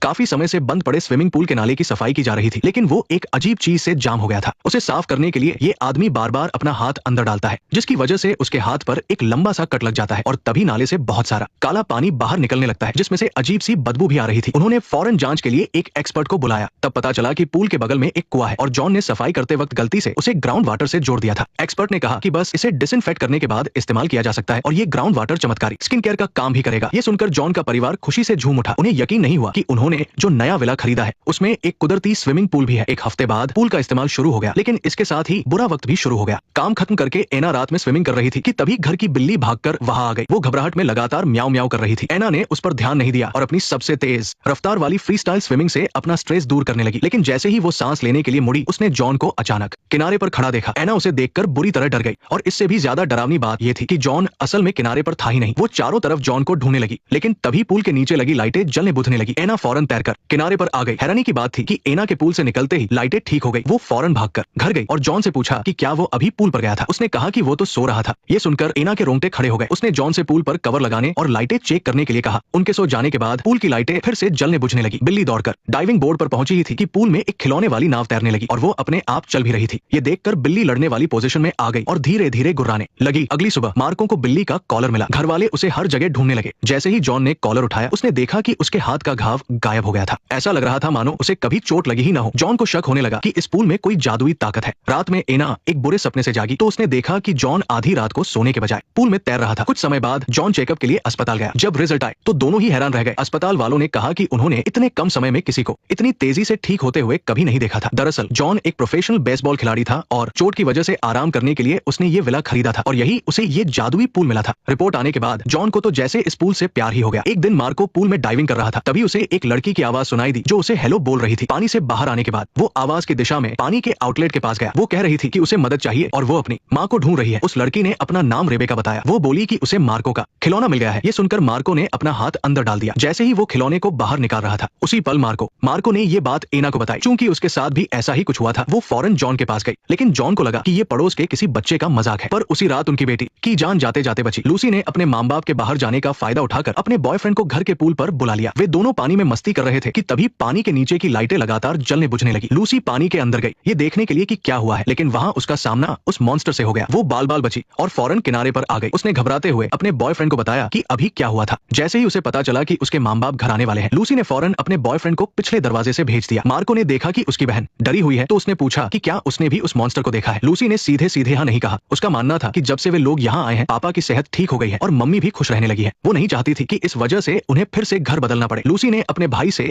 काफी समय से बंद पड़े स्विमिंग पूल के नाले की सफाई की जा रही थी, लेकिन वो एक अजीब चीज से जाम हो गया था। उसे साफ करने के लिए ये आदमी बार बार अपना हाथ अंदर डालता है, जिसकी वजह से उसके हाथ पर एक लंबा सा कट लग जाता है और तभी नाले से बहुत सारा काला पानी बाहर निकलने लगता है, जिसमें से अजीब सी बदबू भी आ रही थी। उन्होंने फौरन जांच के लिए एक एक्सपर्ट को बुलाया। तब पता चला कि पूल के बगल में एक कुआं है और जॉन ने सफाई करते वक्त गलती से उसे ग्राउंड वाटर से जोड़ दिया था। एक्सपर्ट ने कहा कि बस इसे डिसइंफेक्ट करने के बाद इस्तेमाल किया जा सकता है और ये ग्राउंड वाटर चमत्कारी स्किन केयर का काम भी करेगा। ये सुनकर जॉन का परिवार खुशी से झूम उठा। उन्हें यकीन नहीं हुआ कि उन्होंने जो नया विला खरीदा है उसमें एक कुदरती स्विमिंग पूल भी है। एक हफ्ते बाद पूल का इस्तेमाल शुरू हो गया, लेकिन इसके साथ ही बुरा वक्त भी शुरू हो गया। काम खत्म करके एना रात में स्विमिंग कर रही थी कि तभी घर की बिल्ली भागकर वहां आ गई। वो घबराहट में लगातार म्याऊं म्याऊं कर रही थी। एना ने उस पर ध्यान नहीं दिया और अपनी सबसे तेज रफ्तार वाली फ्री स्टाइल स्विमिंग से अपना स्ट्रेस दूर करने लगी। लेकिन जैसे ही वो सांस लेने के लिए मुड़ी, उसने जॉन को अचानक किनारे पर खड़ा देखा। एना उसे देखकर बुरी तरह डर गई और इससे भी ज्यादा डरावनी बात यह थी कि जॉन असल में किनारे पर था ही नहीं। वो चारों तरफ जॉन को ढूंढने लगी, लेकिन तभी पूल के नीचे लगी लाइटें जलने बुझने लगी। एना फौरन तैरकर किनारे पर आ गई। हैरानी की बात थी कि एना के पूल से निकलते ही लाइटें ठीक हो गई। वो फौरन भागकर घर गई और जॉन से पूछा कि क्या वो अभी पूल पर गया था। उसने कहा कि वो तो सो रहा था। ये सुनकर एना के रोंगटे खड़े हो गए। उसने जॉन से पूल पर कवर लगाने और लाइटें चेक करने के लिए कहा। उनके सो जाने के बाद पूल की लाइटें फिर से जलने बुझने लगी। बिल्ली दौड़कर डाइविंग बोर्ड पर पहुंची ही थी कि पूल में एक खिलौने वाली नाव तैरने लगी और वो अपने आप चल भी रही थी। ये देखकर बिल्ली लड़ने वाली पोजीशन में आ गई और धीरे धीरे गुर्राने लगी। अगली सुबह मार्को को बिल्ली का कॉलर मिला। घर वाले उसे हर जगह ढूंढने लगे। जैसे ही जॉन ने कॉलर उठाया, उसने देखा कि उसके हाथ का घाव गायब हो गया था। ऐसा लग रहा था मानो उसे कभी चोट लगी ही ना हो। जॉन को शक होने लगा कि इस पूल में कोई जादुई ताकत है। रात में एना एक बुरे सपने से जागी तो उसने देखा कि जॉन आधी रात को सोने के बजाय पूल में तैर रहा था। कुछ समय बाद जॉन चेकअप के लिए अस्पताल गया। जब रिजल्ट आए तो दोनों ही हैरान रह गए। अस्पताल वालों ने कहा कि उन्होंने इतने कम समय में किसी को इतनी तेजी से ठीक होते हुए कभी नहीं देखा था। दरअसल जॉन एक प्रोफेशनल बेसबॉल खिलाड़ी था और चोट की वजह से आराम करने के लिए उसने ये विला खरीदा था और यही उसे ये जादुई पूल मिला था। रिपोर्ट आने के बाद जॉन को तो जैसे इस पूल से प्यार ही हो गया। एक दिन मार्को पूल में डाइविंग कर रहा था, तभी उसे एक लड़की की आवाज सुनाई दी जो उसे हेलो बोल रही थी। पानी से बाहर आने के बाद वो आवाज की दिशा में पानी के आउटलेट के पास गया। वो कह रही थी कि उसे मदद चाहिए और वो अपनी माँ को ढूंढ रही है। उस लड़की ने अपना नाम रेबेका बताया। वो बोली कि उसे मार्को का खिलौना मिल गया है। ये सुनकर मार्को ने अपना हाथ अंदर डाल दिया। जैसे ही वो खिलौने को बाहर निकाल रहा था, उसी पल मार्को ने ये बात एना को बताई। चूंकि उसके साथ भी ऐसा ही कुछ हुआ था, वो फौरन जॉन के पास गई। लेकिन जॉन को लगा कि ये पड़ोस के किसी बच्चे का मजाक है। पर उसी रात उनकी बेटी की जान जाते जाते बची। लूसी ने अपने माँ बाप के बाहर जाने का फायदा उठाकर अपने बॉयफ्रेंड को घर के पूल पर बुला लिया। वे दोनों पानी में मस्ती कर रहे थे कि तभी पानी के नीचे की लाइटें लगातार जलने बुझने लगी। लूसी पानी के अंदर गई ये देखने के लिए कि क्या हुआ है, लेकिन वहां उसका सामना उस मॉन्स्टर से हो गया। वो बाल बाल बची और फौरन किनारे पर आ गई। उसने घबराते हुए अपने बॉयफ्रेंड को बताया कि अभी क्या हुआ था। जैसे ही उसे पता चला कि उसके माँ बाप घर आने वाले हैं, लूसी ने फौरन अपने बॉयफ्रेंड को पिछले दरवाजे से भेज दिया। मार्को ने देखा कि उसकी बहन डरी हुई है तो उसने पूछा कि क्या उसने भी उस मॉन्स्टर को देखा है। लूसी ने सीधे सीधे हाँ नहीं कहा। उसका मानना था कि जब से वे लोग यहाँ आए हैं, पापा की सेहत ठीक हो गई है और मम्मी भी खुश रहने लगी है। वो नहीं चाहती थी कि इस वजह से उन्हें फिर से घर बदलना पड़े। लूसी ने अपने भाई से